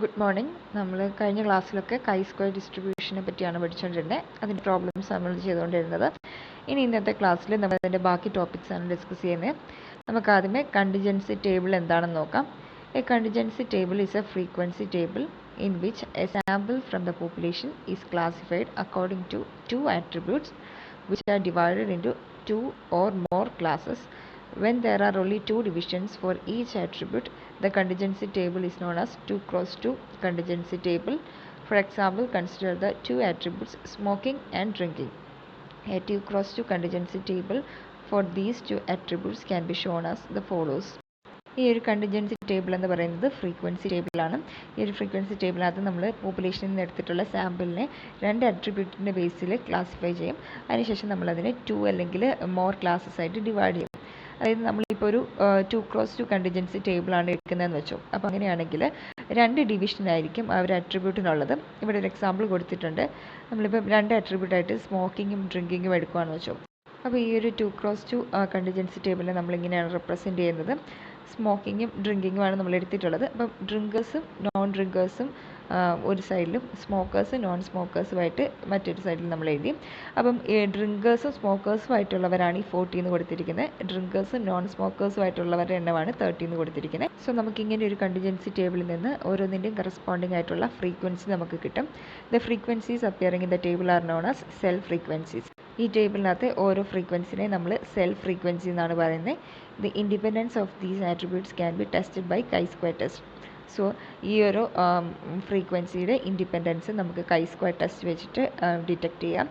Good morning. നമ്മൾ കഴിഞ്ഞ ക്ലാസ്സിലൊക്കെ chi-square ഡിസ്ട്രിബ്യൂഷനെ പറ്റിയാണ് പഠിച്ചുകൊണ്ടിരുന്നത്. അതിൻ്റെ പ്രോബ്ലംസ് നമ്മൾ ചെയ്തുകൊണ്ടിരുന്നത്. ഇനി ഇന്നത്തെ ക്ലാസ്സിൽ നമ്മൾ അതിൻ്റെ ബാക്കി ടോപ്പിക്സാണ് ഡിസ്കസ് ചെയ്യുന്നത്. നമുക്ക് ആദ്യമേ കണ്ടിജൻസി ടേബിൾ എന്താണെന്ന് നോക്കാം. A contingency table is A frequency table in which a sample from the population is classified according to two attributes which are divided into two or more classes. When there are only two divisions for each attribute, the contingency table is known as 2x2 contingency table. For example, consider the two attributes smoking and drinking. A 2x2 contingency table for these two attributes can be shown as the follows. ഈ ഒരു contingency table എന്ന് പറയുന്നത് frequency ടേബിളാണ്. ഈ ഒരു frequency ടേബിളിനകത്ത് നമ്മൾ പോപ്പുലേഷനിൽ നിന്ന് എടുത്തിട്ടുള്ള സാമ്പിളിനെ രണ്ട് അട്രിബ്യൂട്ടിൻ്റെ ബേസിൽ ക്ലാസിഫൈ ചെയ്യും. അതിനുശേഷം നമ്മളതിനെ 2 അല്ലെങ്കിൽ മോർ ക്ലാസ്സസ് ആയിട്ട് ഡിവൈഡ് ചെയ്യും. അതായത് നമ്മളിപ്പോൾ ഒരു 2x2 കണ്ടിജൻസി ടേബിളാണ് എടുക്കുന്നതെന്ന് വെച്ചോ. അപ്പോൾ അങ്ങനെയാണെങ്കിൽ രണ്ട് ഡിവിഷനായിരിക്കും ആ ഒരു അട്രിബ്യൂട്ടിനുള്ളത്. ഇവിടെ ഒരു എക്സാമ്പിൾ കൊടുത്തിട്ടുണ്ട്. നമ്മളിപ്പോൾ രണ്ട് അട്രിബ്യൂട്ടായിട്ട് സ്മോക്കിങ്ങും ഡ്രിങ്കിങ്ങും എടുക്കുകയാണെന്ന് വെച്ചോ. അപ്പോൾ ഈ ഒരു 2x2 കണ്ടിജൻസി ടേബിളിനെ നമ്മളിങ്ങനെയാണ് റെപ്രസെൻറ്റ് ചെയ്യുന്നത്. സ്മോക്കിങ്ങും ഡ്രിങ്കിങ്ങുമാണ് നമ്മൾ എടുത്തിട്ടുള്ളത്. അപ്പം ഡ്രിങ്കേഴ്സും നോൺ ഡ്രിങ്കേഴ്സും ഒരു സൈഡിലും സ്മോക്കേഴ്സും നോൺ സ്മോക്കേഴ്സുമായിട്ട് മറ്റൊരു സൈഡിൽ നമ്മൾ എഴുതി. അപ്പം ഡ്രിങ്കേഴ്സും സ്മോക്കേഴ്സുമായിട്ടുള്ളവരാണ് ഈ 40 എന്ന് കൊടുത്തിരിക്കുന്നത്. ഡ്രിങ്കേഴ്സും നോൺ സ്മോക്കേഴ്സുമായിട്ടുള്ളവരുടെ എണ്ണമാണ് 30 എന്ന് കൊടുത്തിരിക്കുന്നത്. സോ നമുക്കിങ്ങനെ ഒരു കണ്ടിജൻസി ടേബിളിൽ നിന്ന് ഓരോന്നിൻ്റെയും കറസ്പോണ്ടിങ് ആയിട്ടുള്ള ഫ്രീക്വൻസി നമുക്ക് കിട്ടും. The frequencies appearing in the table are known as cell frequencies. ഈ ടേബിളിനകത്ത് ഓരോ ഫ്രീക്വൻസിനെ നമ്മൾ സെൽ ഫ്രീക്വൻസി എന്നാണ് പറയുന്നത്. The independence of these attributes can be tested by chi-square test. So ഈ ഒരു ഫ്രീക്വൻസിയുടെ ഇൻഡിപെൻഡൻസ് നമുക്ക് chi-square ടെസ്റ്റ് വെച്ചിട്ട് ഡിറ്റക്ട് ചെയ്യാം.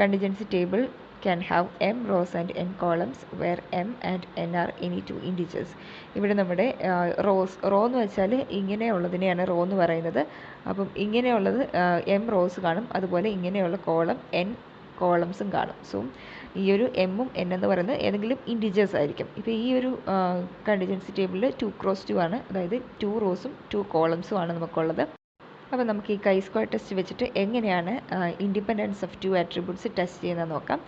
Contingency table can have m rows and n columns where m and n are any two integers. ഇവിടെ നമ്മുടെ raw എന്ന് വെച്ചാൽ ഇങ്ങനെയുള്ളതിനെയാണ് റോ എന്ന് പറയുന്നത്. അപ്പം ഇങ്ങനെയുള്ളത് m റോസ് കാണും, അതുപോലെ ഇങ്ങനെയുള്ള കോളം n കോളംസും കാണും. സോ ഈ ഒരു എമ്മും എൻ എന്ന് പറയുന്നത് ഏതെങ്കിലും ഇൻറ്റിജേഴ്സ് ആയിരിക്കും. ഇപ്പോൾ ഈ ഒരു കണ്ടിജൻസി ടേബിളിൽ 2x2 ആണ്, അതായത് 2 റോസും 2 കോളംസും ആണ് നമുക്കുള്ളത്. അപ്പോൾ നമുക്ക് ഈ chi-square ടെസ്റ്റ് വെച്ചിട്ട് എങ്ങനെയാണ് ഇൻഡിപെൻഡൻസ് ഓഫ് 2 ആട്രിബ്യൂട്ട്സ് ടെസ്റ്റ് ചെയ്യുന്നത് നോക്കാം.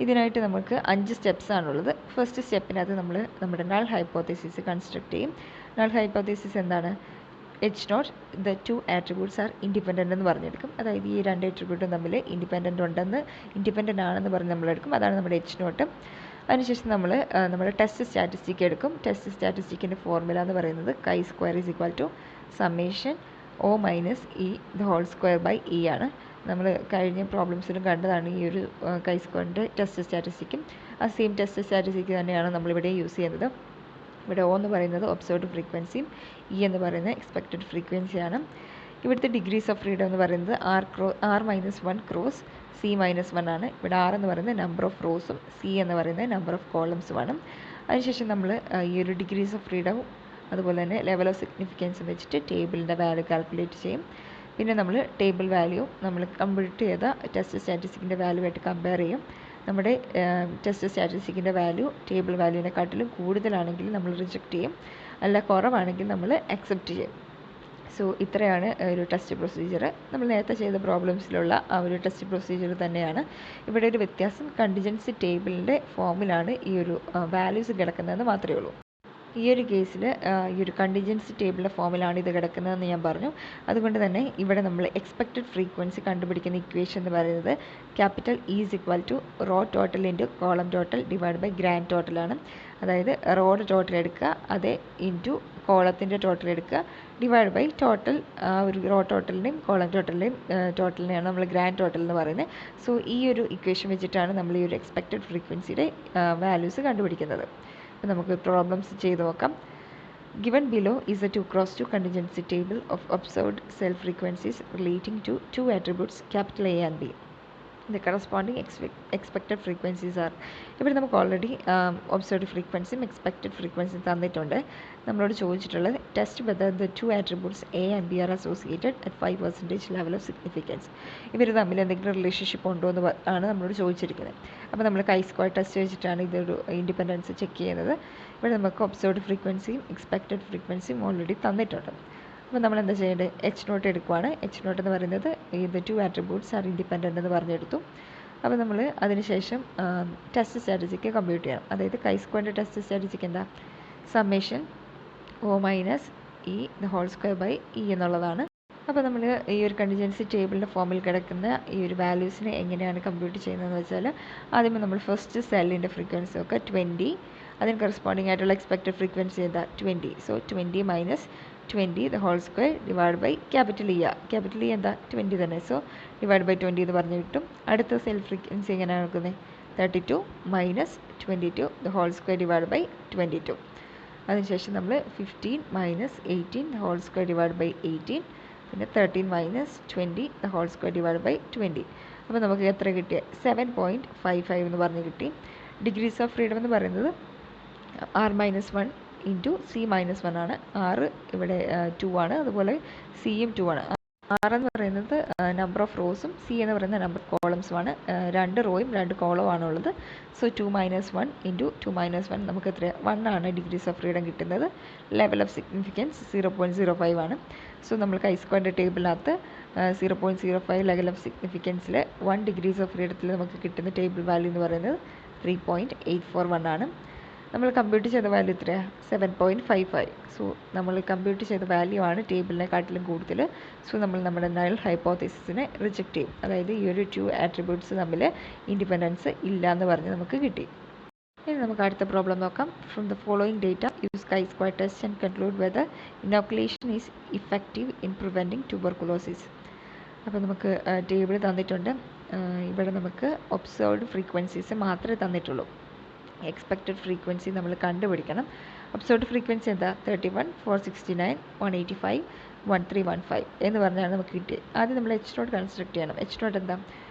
ഇതിനായിട്ട് നമുക്ക് 5 സ്റ്റെപ്സ് ആണുള്ളത്. ഫസ്റ്റ് സ്റ്റെപ്പിനകത്ത് നമ്മൾ നമ്മുടെ നൾ ഹൈപ്പോത്തസിസ് കൺസ്ട്രക്ട് ചെയ്യും. നൾ ഹൈപ്പോത്തസിസ് എന്താണ്? H0 the two attributes are independent എന്ന് പറഞ്ഞെടുക്കും. അതായത് ഈ രണ്ട് അട്രിബ്യൂട്ടും തമ്മിൽ ഇൻഡിപെൻഡൻ്റ് ആണെന്ന് പറഞ്ഞ് നമ്മളെടുക്കും. അതാണ് നമ്മുടെ H0. അതിനുശേഷം നമ്മൾ നമ്മുടെ ടെസ്റ്റ് സ്റ്റാറ്റിസ്റ്റിക് എടുക്കും. ടെസ്റ്റ് സ്റ്റാറ്റിസ്റ്റിക്കിൻ്റെ ഫോർമുല എന്ന് പറയുന്നത് chi-square is equal to summation O minus E the whole square by E ആണ്. നമ്മൾ കഴിഞ്ഞ പ്രോബ്ലംസിലും കണ്ടതാണ് ഈ ഒരു chi-squareൻ്റെ ടെസ്റ്റ് സ്റ്റാറ്റിസ്റ്റിക്കും. ആ സെയിം ടെസ്റ്റ് സ്റ്റാറ്റിസ്റ്റിക് തന്നെയാണ് നമ്മളിവിടെ യൂസ് ചെയ്യുന്നത്. ഇവിടെ O എന്ന് പറയുന്നത് ഒബ്സർവ്ഡ് ഫ്രീക്വൻസിയും E എന്ന് പറയുന്നത് എക്സ്പെക്റ്റഡ് ഫ്രീക്വൻസിയാണ്. ഇവിടുത്തെ ഡിഗ്രീസ് ഓഫ് ഫ്രീഡം എന്ന് പറയുന്നത് R-1 ക്രോസ് C-1 ആണ്. ഇവിടെ R എന്ന് പറയുന്നത് നമ്പർ ഓഫ് റോസും C എന്ന് പറയുന്നത് നമ്പർ ഓഫ് കോളംസുമാണ്. അതിനുശേഷം നമ്മൾ ഈ ഒരു ഡിഗ്രീസ് ഓഫ് ഫ്രീഡവും അതുപോലെ തന്നെ ലെവൽ ഓഫ് സിഗ്നിഫിക്കൻസും വെച്ചിട്ട് ടേബിളിൻ്റെ വാല്യൂ കാൽക്കുലേറ്റ് ചെയ്യും. പിന്നെ നമ്മൾ ടേബിൾ വാല്യൂ നമ്മൾ കമ്പ്യൂട്ട് ചെയ്ത ടെസ്റ്റ് സ്റ്റാറ്റിസ്റ്റിക്കിൻ്റെ വാല്യൂ ആയിട്ട് കമ്പയർ ചെയ്യും. നമ്മുടെ ടെസ്റ്റ് സ്റ്റാറ്റിസ്റ്റിക്കിൻ്റെ വാല്യൂ ടേബിൾ വാല്യൂവിനെക്കാട്ടിലും കൂടുതലാണെങ്കിൽ നമ്മൾ റിജക്റ്റ് ചെയ്യും, അല്ല കുറവാണെങ്കിൽ നമ്മൾ അക്സെപ്റ്റ് ചെയ്യും. സോ ഇത്രയാണ് ഒരു ടെസ്റ്റ് പ്രൊസീജിയർ. നമ്മൾ നേരത്തെ ചെയ്ത പ്രോബ്ലംസിലുള്ള ആ ഒരു ടെസ്റ്റ് പ്രൊസീജിയർ തന്നെയാണ്. ഇവിടെ ഒരു വ്യത്യാസം കണ്ടിജൻസി ടേബിളിൻ്റെ ഫോമിലാണ് ഈ ഒരു വാല്യൂസ് കിടക്കുന്നതെന്ന് മാത്രമേ ഉള്ളൂ. ഈ ഒരു കേസിൽ ഈ ഒരു കണ്ടിജൻസി ടേബിളിൻ്റെ ഫോമിലാണ് ഇത് കിടക്കുന്നതെന്ന് ഞാൻ പറഞ്ഞു. അതുകൊണ്ട് തന്നെ ഇവിടെ നമ്മൾ എക്സ്പെക്റ്റഡ് ഫ്രീക്വൻസി കണ്ടുപിടിക്കുന്ന ഇക്വേഷൻ എന്ന് പറയുന്നത് capital E is equal to row total into column total divide by grand ടോട്ടലാണ്. അതായത് റോയുടെ ടോട്ടൽ എടുക്കുക, അതേ ഇൻറ്റു കോളത്തിൻ്റെ ടോട്ടൽ എടുക്കുക, ഡിവൈഡ് ബൈ ടോട്ടൽ. ഒരു റോ ടോട്ടലിൻ്റെയും കോളം ടോട്ടലിൻ്റെയും ടോട്ടലിനെയാണ് നമ്മൾ ഗ്രാൻഡ് ടോട്ടൽ എന്ന് പറയുന്നത്. സോ ഈ ഒരു ഇക്വേഷൻ വെച്ചിട്ടാണ് നമ്മൾ ഈ ഒരു എക്സ്പെക്റ്റഡ് ഫ്രീക്വൻസിയുടെ വാല്യൂസ് കണ്ടുപിടിക്കുന്നത്. അപ്പോൾ നമുക്ക് പ്രോബ്ലംസ് ചെയ്ത് നോക്കാം. Given below is a 2x2 contingency table of observed cell frequencies relating to two attributes capital A and B. The corresponding expected frequencies are. ഇവിടെ നമുക്ക് ഓൾറെഡി ഒബ്സർവ്ഡ് ഫ്രീക്വൻസിയും എക്സ്പെക്റ്റഡ് ഫ്രീക്വൻസിയും തന്നിട്ടുണ്ട്. നമ്മളോട് ചോദിച്ചിട്ടുള്ളത് test whether the two attributes A and B are associated at 5% level of significance. ഇവർ തമ്മിൽ എന്തെങ്കിലും റിലേഷൻഷിപ്പ് ഉണ്ടോ എന്ന് ആണ് നമ്മളോട് ചോദിച്ചിരിക്കുന്നത്. അപ്പോൾ നമ്മൾ chi-square ടെസ്റ്റ് വെച്ചിട്ടാണ് ഇതൊരു ഇൻഡിപെൻഡൻസ് ചെക്ക് ചെയ്യുന്നത്. ഇവിടെ നമുക്ക് ഒബ്സർവ്ഡ് ഫ്രീക്വൻസിയും എക്സ്പെക്റ്റഡ് ഫ്രീക്വൻസിയും ഓൾറെഡി തന്നിട്ടുണ്ട്. അപ്പോൾ നമ്മൾ എന്താ ചെയ്യേണ്ടത്? H0 എടുക്കുവാണ്. H0 എന്ന് പറയുന്നത് ഇത് 2 ആട്രിബ്യൂട്ട്സ് ആർ ഇൻഡിപെൻഡൻ്റ് എന്ന് പറഞ്ഞെടുത്തു. അപ്പോൾ നമ്മൾ അതിനുശേഷം ടെസ്റ്റ് സ്റ്റാറ്റിസ്റ്റിക് കമ്പ്യൂട്ട് ചെയ്യണം. അതായത് chi-squareൻ്റെ ടെസ്റ്റ് സ്റ്റാറ്റിസ്റ്റിക് എന്താ? Summation O minus E the whole square by E എന്നുള്ളതാണ്. അപ്പോൾ നമ്മൾ ഈ ഒരു കണ്ടിജൻസി ടേബിളിൻ്റെ ഫോമിൽ കിടക്കുന്ന ഈ ഒരു വാല്യൂസിനെ എങ്ങനെയാണ് കമ്പ്യൂട്ട് ചെയ്യുന്നതെന്ന് വെച്ചാൽ, ആദ്യമേ നമ്മൾ ഫസ്റ്റ് സെല്ലിൻ്റെ ഫ്രീക്വൻസി ഒക്കെ 20, അതിന് കറസ്പോണ്ടിങ് ആയിട്ടുള്ള എക്സ്പെക്റ്റഡ് ഫ്രീക്വൻസി എന്താ 20. So 20 minus 20 the whole square divide by capital E. Capital E എന്താ 20 തന്നെ. സോ ഡിവൈഡ് ബൈ 20 എന്ന് പറഞ്ഞ് കിട്ടും. അടുത്ത സെൽ ഫ്രീക്വൻസി എങ്ങനെയാണ് നോക്കുന്നത്? 32 minus 22 the whole square divide by 22. അതിനുശേഷം നമ്മൾ 15 minus 18 the whole square divide by 18, പിന്നെ 13 minus 20 the whole square divide by 20. അപ്പോൾ നമുക്ക് എത്ര കിട്ടിയ 7.55 എന്ന് പറഞ്ഞ് കിട്ടി. ഡിഗ്രീസ് ഓഫ് ഫ്രീഡം എന്ന് പറയുന്നത് r-1 ഇൻറ്റു c-1 ആണ്. r ഇവിടെ 2 ആണ്, അതുപോലെ സിയും 2 ആണ്. r എന്ന് പറയുന്നത് നമ്പർ ഓഫ് റോസും c എന്ന് പറയുന്നത് നമ്പർ ഓഫ് കോളംസുമാണ്. 2 റോയും 2 കോളവും ആണുള്ളത്. സോ 2 - 1 ഇൻറ്റു 2 - 1 നമുക്ക് എത്ര 1 ആണ് ഡിഗ്രീസ് ഓഫ് ഫ്രീഡം കിട്ടുന്നത്. ലെവൽ ഓഫ് സിഗ്നിഫിക്കൻസ് 0.05 ആണ്. സോ നമ്മൾ കൈസ്ക്വയറിൻ്റെ ടേബിളിനകത്ത് 0.05 ലെവൽ ഓഫ് സിഗ്നിഫിക്കൻസിൽ 1 ഡിഗ്രീസ് ഓഫ് ഫ്രീഡത്തിൽ നമുക്ക് കിട്ടുന്ന ടേബിൾ വാല്യൂ എന്ന് പറയുന്നത് 3.841 ആണ്. നമ്മൾ കമ്പ്യൂട്ട് ചെയ്ത വാല്യൂ എത്രയാണ്? 7.55. സോ നമ്മൾ കമ്പ്യൂട്ട് ചെയ്ത വാല്യൂ ആണ് ടേബിളിനെക്കാട്ടിലും കൂടുതൽ. സോ നമ്മൾ നമ്മുടെ നൾ ഹൈപ്പോത്തസിസിനെ റിജക്റ്റ് ചെയ്യും. അതായത് ഈ ഒരു 2 ആട്രിബ്യൂട്ട്സ് തമ്മിൽ ഇൻഡിപെൻഡൻസ് ഇല്ല എന്ന് പറഞ്ഞ് നമുക്ക് കിട്ടി. ഇനി നമുക്ക് അടുത്ത പ്രോബ്ലം നോക്കാം. From the following data use chi-square test and conclude whether inoculation is effective in preventing tuberculosis. അപ്പോൾ നമുക്ക് ടേബിൾ തന്നിട്ടുണ്ട്. ഇവിടെ നമുക്ക് ഒബ്സർവ്ഡ് ഫ്രീക്വൻസീസ് മാത്രമേ തന്നിട്ടുള്ളൂ. എക്സ്പെക്റ്റഡ് ഫ്രീക്വൻസി നമ്മൾ കണ്ടുപിടിക്കണം. ഒബ്സർവ്ഡ് ഫ്രീക്വൻസി എന്താ? 31, 469, 185, 1315 എന്ന് പറഞ്ഞാണ് നമുക്ക് കിട്ടിയത്. ആദ്യം നമ്മൾ H0 കൺസ്ട്രക്ട് ചെയ്യണം. H0 എന്താ?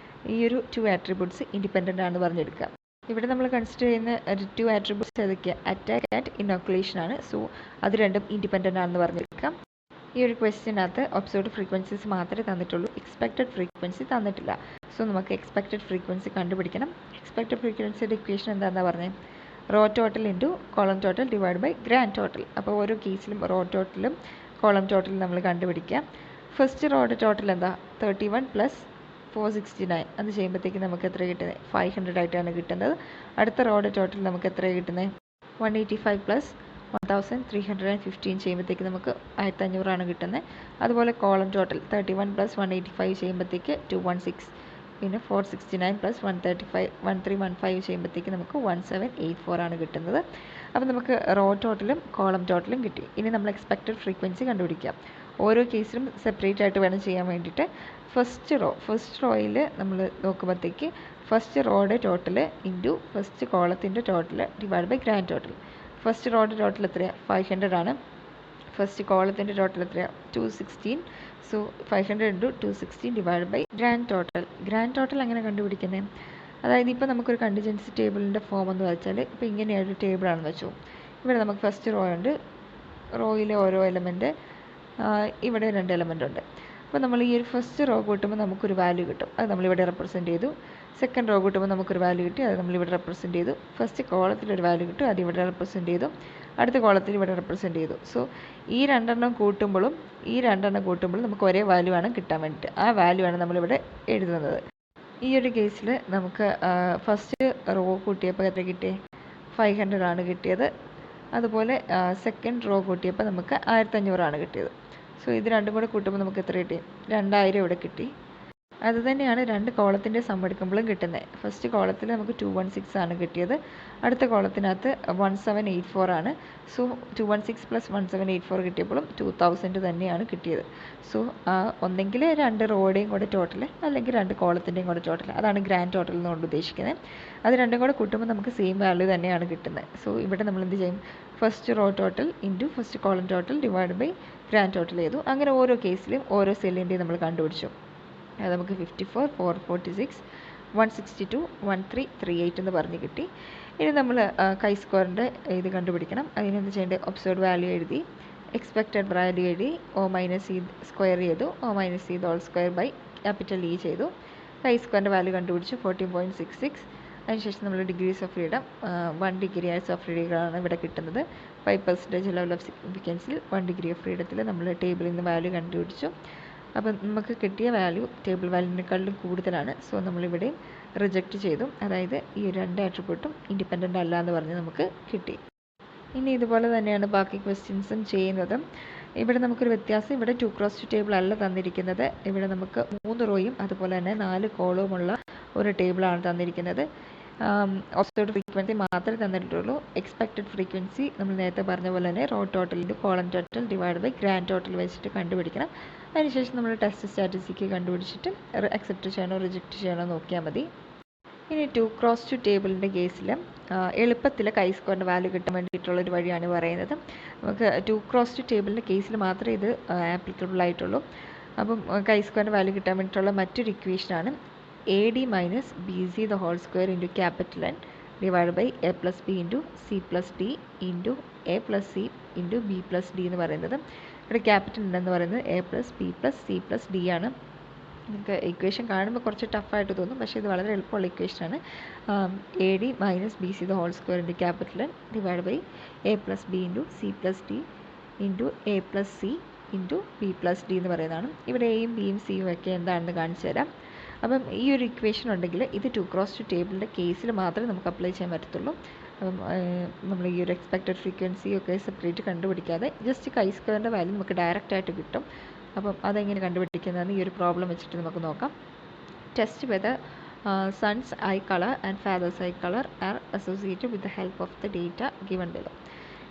ഈ ഒരു 2 ആട്രിബ്യൂട്ട്സ് ഇൻഡിപെൻഡൻ്റ് ആണെന്ന് പറഞ്ഞെടുക്കുക. ഇവിടെ നമ്മൾ കൺസിഡർ ചെയ്യുന്ന 2 ആട്രിബ്യൂട്ട്സ് ഏതൊക്കെയാണ്? അറ്റാക്ക് ആൻഡ് ഇനോക്കുലേഷൻ ആണ്. സോ അത് രണ്ടും ഇൻഡിപെൻഡൻ്റ് ആണെന്ന് പറഞ്ഞെടുക്കാം. ഈ ഒരു ക്വസ്റ്റ്യനകത്ത് ഒബ്സർവ്ഡ് ഫ്രീക്വൻസീസ് മാത്രമേ തന്നിട്ടുള്ളൂ, എക്സ്പെക്റ്റഡ് ഫ്രീക്വൻസി തന്നിട്ടില്ല. സോ നമുക്ക് എക്സ്പെക്റ്റഡ് ഫ്രീക്വൻസി കണ്ടുപിടിക്കണം. എക്സ്പെക്റ്റഡ് ഫ്രീക്വൻസിയുടെ ഇക്വേഷൻ എന്താണെന്ന് പറഞ്ഞത്? Row total into column total divide by grand total. അപ്പോൾ ഓരോ കേസിലും റോ ടോട്ടലും കോളം ടോട്ടലും നമ്മൾ കണ്ടുപിടിക്കുക. ഫസ്റ്റ് റോയുടെ ടോട്ടൽ എന്താ? 31 പ്ലസ് 469. അത് ചെയ്യുമ്പോഴത്തേക്ക് നമുക്ക് എത്ര കിട്ടുന്നത്? 500 ആയിട്ടാണ് കിട്ടുന്നത്. അടുത്ത റോയുടെ ടോട്ടൽ നമുക്ക് എത്ര കിട്ടുന്നത്? 185 പ്ലസ് 1315 ചെയ്യുമ്പോഴത്തേക്ക് നമുക്ക് 1500 ആണ് കിട്ടുന്നത്. അതുപോലെ കോളം ടോട്ടൽ 31 പ്ലസ് 185 ചെയ്യുമ്പോഴത്തേക്ക് 216, പിന്നെ 469 പ്ലസ് 1315 ചെയ്യുമ്പോഴത്തേക്ക് നമുക്ക് 1784 ആണ് കിട്ടുന്നത്. അപ്പോൾ നമുക്ക് റോ ടോട്ടലും കോളം ടോട്ടലും കിട്ടി. ഇനി നമ്മൾ എക്സ്പെക്റ്റഡ് ഫ്രീക്വൻസി കണ്ടുപിടിക്കാം. ഓരോ കേസിലും സെപ്പറേറ്റ് ആയിട്ട് വേണം ചെയ്യാൻ വേണ്ടിയിട്ട്. ഫസ്റ്റ് റോയിൽ നമ്മൾ നോക്കുമ്പോഴത്തേക്ക് ഫസ്റ്റ് റോയുടെ ടോട്ടൽ ഇൻറ്റു ഫസ്റ്റ് കോളത്തിൻ്റെ total divide by grand total. First റോയുടെ ടോട്ടൽ എത്രയാണ്? 500 ആണ്. ഫസ്റ്റ് കോളത്തിൻ്റെ ടോട്ടൽ എത്രയാണ്? 216. So 500 into 216 divide by grand total. Grand total എങ്ങനെ കണ്ടുപിടിക്കുന്നത്? അതായത് ഇപ്പോൾ നമുക്കൊരു കണ്ടിജൻസി ടേബിളിൻ്റെ ഫോം എന്ന് വെച്ചാൽ ഇപ്പോൾ ഇങ്ങനെയൊരു ടേബിളാണെന്ന് വെച്ചു. ഇവിടെ നമുക്ക് ഫസ്റ്റ് റോ ഉണ്ട്. റോയിലെ ഓരോ എലമെൻറ്റ്, ഇവിടെ 2 എലമെൻ്റ് ഉണ്ട്. അപ്പോൾ നമ്മൾ ഈ ഒരു ഫസ്റ്റ് റോ കൂട്ടുമ്പോൾ നമുക്കൊരു വാല്യൂ കിട്ടും. അത് നമ്മളിവിടെ റെപ്രസെൻറ്റ് ചെയ്തു. സെക്കൻഡ് റോ കൂട്ടുമ്പോൾ നമുക്കൊരു വാല്യൂ കിട്ടി, അത് നമ്മളിവിടെ റെപ്രസെൻറ്റ് ചെയ്തു. ഫസ്റ്റ് കോളത്തിലൊരു വാല്യൂ കിട്ടും, അത് ഇവിടെ റെപ്രസെൻറ്റ് ചെയ്തു. അടുത്ത കോളത്തിൽ ഇവിടെ റെപ്രസെൻറ്റ് ചെയ്തു. സോ ഈ രണ്ടെണ്ണം കൂട്ടുമ്പോഴും നമുക്ക് ഒരേ വാല്യൂ ആണ് കിട്ടാൻ വേണ്ടിയിട്ട്. ആ വാല്യൂ ആണ് നമ്മളിവിടെ എഴുതുന്നത്. ഈ ഒരു കേസിൽ നമുക്ക് ഫസ്റ്റ് റോ കൂട്ടിയപ്പോൾ എത്ര കിട്ടിയേ? 500 ആണ് കിട്ടിയത്. അതുപോലെ സെക്കൻഡ് റോ കൂട്ടിയപ്പോൾ നമുക്ക് 1500 ആണ് കിട്ടിയത്. സോ ഇത് രണ്ടും കൂടെ കൂട്ടുമ്പോൾ നമുക്ക് എത്ര കിട്ടി? 2000 ഇവിടെ കിട്ടി. അതുതന്നെയാണ് 2 കോളത്തിൻ്റെ സം എടുക്കുമ്പോഴും കിട്ടുന്നത്. ഫസ്റ്റ് കോളത്തിൽ നമുക്ക് 216 ആണ് കിട്ടിയത്. അടുത്ത കോളത്തിനകത്ത് 1784 ആണ്. സോ 216 പ്ലസ് 1784 കിട്ടിയപ്പോഴും 2000 തന്നെയാണ് കിട്ടിയത്. സോ ഒന്നെങ്കിൽ 2 റോയുടെയും കൂടെ ടോട്ടൽ, അല്ലെങ്കിൽ 2 കോളത്തിൻ്റെയും കൂടെ ടോട്ടൽ. അതാണ് ഗ്രാൻഡ് ടോട്ടൽ എന്നുകൊണ്ട് ഉദ്ദേശിക്കുന്നത്. അത് രണ്ടും കൂടെ കൂട്ടുമ്പോൾ നമുക്ക് സെയിം വാല്യൂ തന്നെയാണ് കിട്ടുന്നത്. സോ ഇവിടെ നമ്മൾ എന്ത് ചെയ്യും? First row total into first column total divide by grand total ചെയ്തു. അങ്ങനെ ഓരോ കേസിലും ഓരോ സെല്ലിൻ്റെയും നമ്മൾ കണ്ടുപിടിച്ചു. അത് നമുക്ക് 54, 446, 162, 1338 എന്ന് പറഞ്ഞ് കിട്ടി. ഇനി നമ്മൾ chi-squareൻ്റെ ഇത് കണ്ടുപിടിക്കണം. അതിനെന്ത് ചെയ്യേണ്ടത്? ഒബ്സർവ്ഡ് വാല്യൂ എഴുതി, എക്സ്പെക്റ്റഡ് വാല്യൂ എഴുതി, O-C സ്ക്വയർ ചെയ്തു, O-C whole square by capital E ചെയ്തു. chi-squareൻ്റെ വാല്യൂ കണ്ടുപിടിച്ചു 14.66. അതിനുശേഷം നമ്മൾ degrees of freedom 1 degree of ഫ്രീഡമാണ് ഇവിടെ കിട്ടുന്നത്. 5% ലെവൽ ഓഫ് സിഗ്നിഫിക്കൻസിൽ 1 ഡിഗ്രി ഓഫ് ഫ്രീഡത്തിൽ നമ്മൾ ടേബിളിൽ നിന്ന് വാല്യൂ കണ്ടുപിടിച്ചു. അപ്പം നമുക്ക് കിട്ടിയ വാല്യൂ ടേബിൾ വാല്യൂവിനേക്കാളും കൂടുതലാണ്. സോ നമ്മളിവിടെ റിജക്റ്റ് ചെയ്തു. അതായത് ഈ 2 ആട്രിബ്യൂട്ടും ഇൻഡിപെൻഡൻ്റ് അല്ല എന്ന് പറഞ്ഞ് നമുക്ക് കിട്ടി. ഇനി ഇതുപോലെ തന്നെയാണ് ബാക്കി ക്വസ്റ്റ്യൻസും ചെയ്യുന്നത്. ഇവിടെ നമുക്കൊരു വ്യത്യാസം, ഇവിടെ 2x2 ടേബിൾ അല്ല തന്നിരിക്കുന്നത്. ഇവിടെ നമുക്ക് 3 റോയും അതുപോലെ തന്നെ 4 കോളവുമുള്ള ഒരു ടേബിളാണ് തന്നിരിക്കുന്നത്. ഒബ്സർവ്ഡ് ഫ്രീക്വൻസി മാത്രമേ തന്നിട്ടുള്ളൂ. എക്സ്പെക്റ്റഡ് ഫ്രീക്വൻസി നമ്മൾ നേരത്തെ പറഞ്ഞ പോലെ തന്നെ row total into column total divide by grand total വെച്ചിട്ട് കണ്ടുപിടിക്കണം. അതിനുശേഷം നമ്മൾ ടെസ്റ്റ് സ്റ്റാറ്റിസ്റ്റിക് കണ്ടുപിടിച്ചിട്ട് അക്സെപ്റ്റ് ചെയ്യണോ റിജക്റ്റ് ചെയ്യണോ നോക്കിയാൽ മതി. ഇനി 2x2 ടേബിളിൻ്റെ കേസിൽ എളുപ്പത്തിൽ chi-squareൻ്റെ വാല്യൂ കിട്ടാൻ വേണ്ടിയിട്ടുള്ളൊരു വഴിയാണ് പറയുന്നത്. നമുക്ക് 2x2 ടേബിളിൻ്റെ കേസിൽ മാത്രമേ ഇത് ആപ്ലിക്കബിൾ ആയിട്ടുള്ളൂ. അപ്പം chi-squareൻ്റെ വാല്യൂ കിട്ടാൻ വേണ്ടിയിട്ടുള്ള മറ്റൊരു ഇക്വേഷനാണ് AD minus BC the whole square into capital N divide by A plus B into C plus D into A plus C into B plus D എന്ന് പറയുന്നത്. ഇവിടെ ക്യാപിറ്റൽ N എന്ന് പറയുന്നത് A plus B plus C plus D ആണ്. നിങ്ങൾക്ക് equation കാണുമ്പോൾ കുറച്ച് ടഫായിട്ട് തോന്നും, പക്ഷേ ഇത് വളരെ എളുപ്പമുള്ള ഇക്വേഷനാണ്. AD minus BC the whole square into capital N divide by A plus B into C plus D into A plus C into B plus D എന്ന് പറയുന്നതാണ്. ഇവിടെ എയും ബിയും സിയും ഒക്കെ എന്താണെന്ന് കാണിച്ചു തരാം. അപ്പം ഈ ഒരു ഇക്വേഷൻ ഉണ്ടെങ്കിൽ ഇത് 2x2 ടേബിളിൻ്റെ കേസിൽ മാത്രമേ നമുക്ക് അപ്ലൈ ചെയ്യാൻ പറ്റത്തുള്ളൂ. അപ്പം നമ്മൾ ഈ ഒരു എക്സ്പെക്റ്റഡ് ഫ്രീക്വൻസി ഒക്കെ സെപ്പറേറ്റ് കണ്ടുപിടിക്കാതെ ജസ്റ്റ് chi-squareൻ്റെ വാല്യൂ നമുക്ക് ഡയറക്റ്റ് ആയിട്ട് കിട്ടും. അപ്പം അതെങ്ങനെ കണ്ടുപിടിക്കുന്നതെന്ന് ഈ ഒരു പ്രോബ്ലം വെച്ചിട്ട് നമുക്ക് നോക്കാം. Test whether sons eye colour and fathers eye colour are associated with the help of the data given below.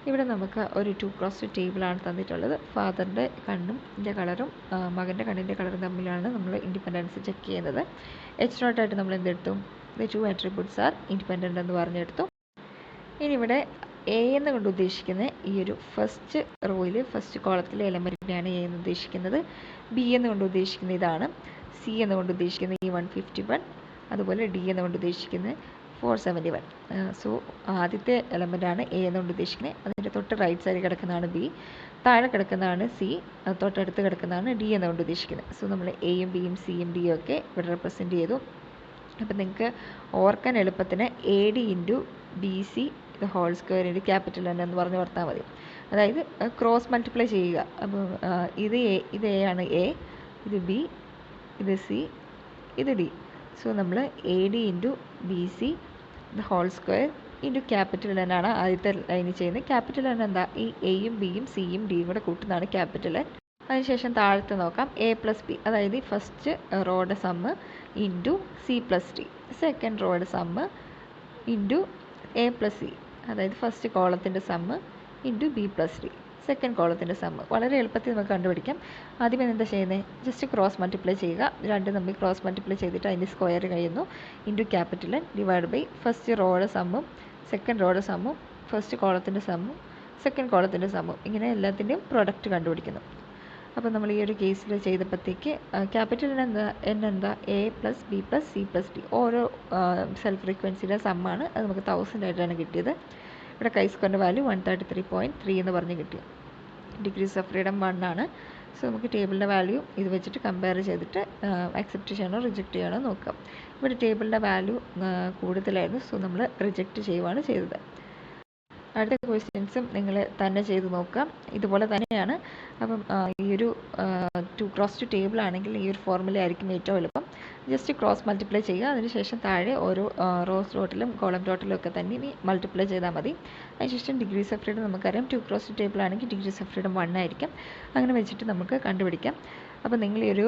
ഇവിടെ നമുക്ക് ഒരു 2x2 ടേബിളാണ് തന്നിട്ടുള്ളത്. ഫാദറിൻ്റെ കണ്ണിൻ്റെ കളറും മകൻ്റെ കണ്ണിൻ്റെ കളറും തമ്മിലാണ് നമ്മൾ ഇൻഡിപെൻഡൻസ് ചെക്ക് ചെയ്യുന്നത്. H0 ആയിട്ട് നമ്മൾ എന്തെടുത്തു? ദ 2 attributes ആർ ഇൻഡിപെൻഡൻ്റ് എന്ന് പറഞ്ഞെടുത്തു. ഇനി ഇവിടെ A എന്ന് കൊണ്ട് ഉദ്ദേശിക്കുന്ന ഈ ഒരു ഫസ്റ്റ് റോയിൽ ഫസ്റ്റ് കോളത്തിലെ എലമെൻറ്റിനെയാണ് A എന്ന് ഉദ്ദേശിക്കുന്നത്. B എന്ന് കൊണ്ട് ഉദ്ദേശിക്കുന്ന ഇതാണ്. C എന്ന് കൊണ്ട് ഉദ്ദേശിക്കുന്നത് ഈ 151, അതുപോലെ D എന്ന് കൊണ്ട് ഉദ്ദേശിക്കുന്നത് 471. സോ ആദ്യത്തെ എലമെൻ്റാണ് A എന്നുകൊണ്ട് ഉദ്ദേശിക്കുന്നത്. അതിൻ്റെ തൊട്ട് റൈറ്റ് സൈഡിൽ കിടക്കുന്നതാണ് B, താഴെ കിടക്കുന്നതാണ് C, തൊട്ടടുത്ത് കിടക്കുന്നതാണ് D എന്നുകൊണ്ട് ഉദ്ദേശിക്കുന്നത്. സോ നമ്മൾ എയും ബിയും സിയും ഡിയും ഒക്കെ ഇവിടെ റെപ്രസെൻറ്റ് ചെയ്തു. അപ്പം നിങ്ങൾക്ക് ഓർക്കാൻ എളുപ്പത്തിന് AD into BC the whole square into capital N എന്ന് പറഞ്ഞ് ഓർത്താൽ മതി. അതായത് ക്രോസ് മൾട്ടിപ്ലൈ ചെയ്യുക. അപ്പോൾ ഇത് A ആണ് A, ഇത് B, ഇത് C, ഇത് D. സോ നമ്മൾ AD into BC the whole square into capital N ആണ് ആദ്യത്തെ ലൈനിൽ ചെയ്യുന്നത്. ക്യാപിറ്റൽ N എന്താ? ഈ എയും ബിയും സിയും ഡിയും കൂടെ കൂട്ടുന്നതാണ് ക്യാപിറ്റൽ N. അതിനുശേഷം താഴത്ത് നോക്കാം A പ്ലസ് B, അതായത് ഫസ്റ്റ് റോയുടെ sum into C plus D, second റോയുടെ sum into A plus C, അതായത് ഫസ്റ്റ് കോളത്തിൻ്റെ sum into B plus D, second കോളത്തിൻ്റെ സമ്മ്. വളരെ എളുപ്പത്തിൽ നമുക്ക് കണ്ടുപിടിക്കാം. ആദ്യമേ എന്താ ചെയ്യുന്നത്? ജസ്റ്റ് ക്രോസ് മൾട്ടിപ്ലൈ ചെയ്യുക. രണ്ടും തമ്മിൽ ക്രോസ് മൾട്ടിപ്ലൈ ചെയ്തിട്ട് അതിൻ്റെ സ്ക്വയർ കഴിയുന്നു into capital N divide by first റോയുടെ സമ്മും സെക്കൻഡ് റോയുടെ സമ്മും ഫസ്റ്റ് കോളത്തിൻ്റെ സമ്മും സെക്കൻഡ് കോളത്തിൻ്റെ സമ്മും. ഇങ്ങനെ എല്ലാത്തിൻ്റെയും പ്രൊഡക്റ്റ് കണ്ടുപിടിക്കുന്നു. അപ്പോൾ നമ്മൾ ഈ ഒരു കേസിൽ ചെയ്തപ്പോഴത്തേക്ക് ക്യാപിറ്റൽ N എന്താ? A plus B plus C plus D, ഓരോ സെൽഫ് ഫ്രീക്വൻസിയുടെ സമ്മാണ്. അത് നമുക്ക് 1000 ആയിട്ടാണ് കിട്ടിയത്. ഇവിടെ chi-squareൻ്റെ വാല്യൂ 133.3 എന്ന് പറഞ്ഞ് കിട്ടി. ഡിഗ്രീസ് ഓഫ് ഫ്രീഡം 1 ആണ്. സോ നമുക്ക് ടേബിളിൻ്റെ വാല്യൂ ഇത് വെച്ചിട്ട് കമ്പയർ ചെയ്തിട്ട് അക്സെപ്റ്റ് ചെയ്യണോ റിജക്റ്റ് ചെയ്യണോ നോക്കാം. ഇവിടെ ടേബിളിൻ്റെ വാല്യൂ കൂടുതലായിരുന്നു. സോ നമ്മൾ റിജക്റ്റ് ചെയ്യുകയാണ് ചെയ്തത്. അടുത്ത ക്വസ്റ്റ്യൻസും നിങ്ങൾ തന്നെ ചെയ്ത് നോക്കാം. ഇതുപോലെ തന്നെയാണ്. അപ്പം ഈ ഒരു 2x2 ടേബിൾ ആണെങ്കിൽ ഈ ഒരു ഫോർമുല ആയിരിക്കും ഏറ്റവും എളുപ്പം. ജസ്റ്റ് ക്രോസ് മൾട്ടിപ്ലൈ ചെയ്യുക. അതിനുശേഷം താഴെ ഓരോ റോസ് ടോട്ടലും കോളം ടോട്ടലും ഒക്കെ തന്നെ മൾട്ടിപ്ലൈ ചെയ്താൽ മതി. അതിനുശേഷം ഡിഗ്രീസ് ഓഫ് ഫ്രീഡം നമുക്കറിയാം. 2x2 ടേബിൾ ആണെങ്കിൽ ഡിഗ്രീസ് ഓഫ് ഫ്രീഡം 1 ആയിരിക്കും. അങ്ങനെ വെച്ചിട്ട് നമുക്ക് കണ്ടുപിടിക്കാം. അപ്പോൾ നിങ്ങൾ ഈ ഒരു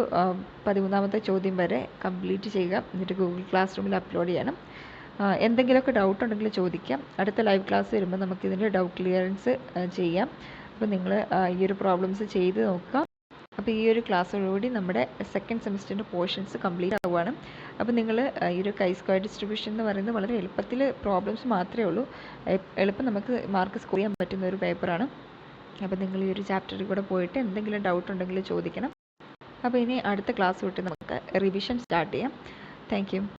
13ാമത്തെ ചോദ്യം വരെ കംപ്ലീറ്റ് ചെയ്യുക. എന്നിട്ട് ഗൂഗിൾ ക്ലാസ് റൂമിൽ അപ്ലോഡ് ചെയ്യണം. എന്തെങ്കിലുമൊക്കെ ഡൗട്ട് ഉണ്ടെങ്കിൽ ചോദിക്കാം. അടുത്ത ലൈവ് ക്ലാസ് വരുമ്പോൾ നമുക്കിതിൻ്റെ ഡൗട്ട് ക്ലിയറൻസ് ചെയ്യാം. അപ്പോൾ നിങ്ങൾ ഈ ഒരു പ്രോബ്ലംസ് ചെയ്ത് നോക്കുക. അപ്പോൾ ഈ ഒരു ക്ലാസ്സോടുകൂടി നമ്മുടെ സെക്കൻഡ് സെമിസ്റ്ററിൻ്റെ പോർഷൻസ് കംപ്ലീറ്റ് ആവുകയാണ്. അപ്പോൾ നിങ്ങൾ ഈ ഒരു chi-square ഡിസ്ട്രിബ്യൂഷൻ എന്ന് പറയുന്നത് വളരെ എളുപ്പത്തിൽ പ്രോബ്ലംസ് മാത്രമേ ഉള്ളൂ. എളുപ്പം നമുക്ക് മാർക്ക് സ്കോർ ചെയ്യാൻ പറ്റുന്ന ഒരു പേപ്പറാണ്. അപ്പോൾ നിങ്ങൾ ഈ ഒരു ചാപ്റ്ററിൽ കൂടെ പോയിട്ട് എന്തെങ്കിലും ഡൗട്ട് ഉണ്ടെങ്കിൽ ചോദിക്കണം. അപ്പോൾ ഇനി അടുത്ത ക്ലാസ് തൊട്ട് നമുക്ക് റിവിഷൻ സ്റ്റാർട്ട് ചെയ്യാം. Thank you.